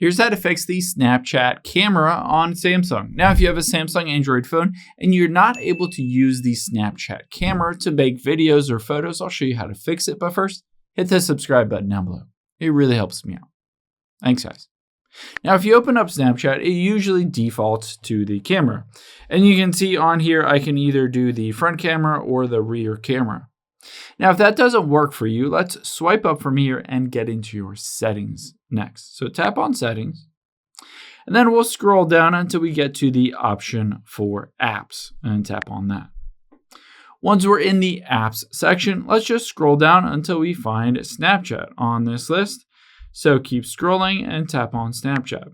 Here's how to fix the Snapchat camera on Samsung. Now, if you have a Samsung Android phone and you're not able to use the Snapchat camera to make videos or photos, I'll show you how to fix it. But first, hit the subscribe button down below. It really helps me out. Thanks, guys. Now, if you open up Snapchat, it usually defaults to the camera. And you can see on here, I can either do the front camera or the rear camera. Now, if that doesn't work for you, let's swipe up from here and get into your settings next. So tap on settings, and then we'll scroll down until we get to the option for apps and tap on that. Once we're in the apps section, let's just scroll down until we find Snapchat on this list. So keep scrolling and tap on Snapchat.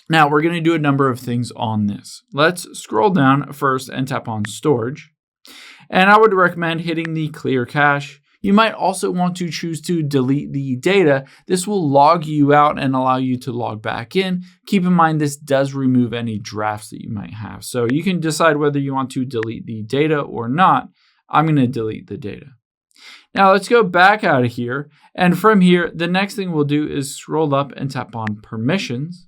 Now we're going to do a number of things on this. Let's scroll down first and tap on storage. And I would recommend hitting the clear cache. You might also want to choose to delete the data. This will log you out and allow you to log back in. Keep in mind, this does remove any drafts that you might have. So you can decide whether you want to delete the data or not. I'm going to delete the data. Now let's go back out of here. And from here, the next thing we'll do is scroll up and tap on permissions.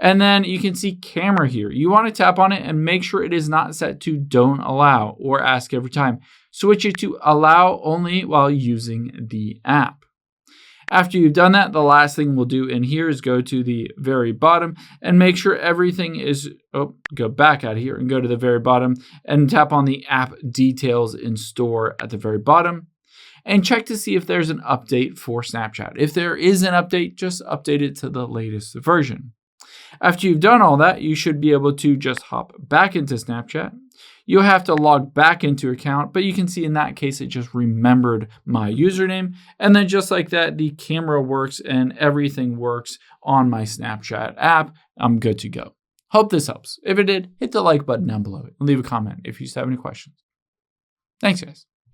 And then you can see camera here. You want to tap on it and make sure it is not set to don't allow or ask every time. Switch it to allow only while using the app. After you've done that, the last thing we'll do in here is go to the very bottom and make sure everything is, go back out of here and go to the very bottom and tap on the app details in store at the very bottom. And check to see if there's an update for Snapchat. If there is an update, just update it to the latest version. After you've done all that, you should be able to just hop back into Snapchat. You'll have to log back into your account, but you can see in that case, it just remembered my username. And then just like that, the camera works and everything works on my Snapchat app. I'm good to go. Hope this helps. If it did, hit the like button down below and leave a comment if you have any questions. Thanks, guys.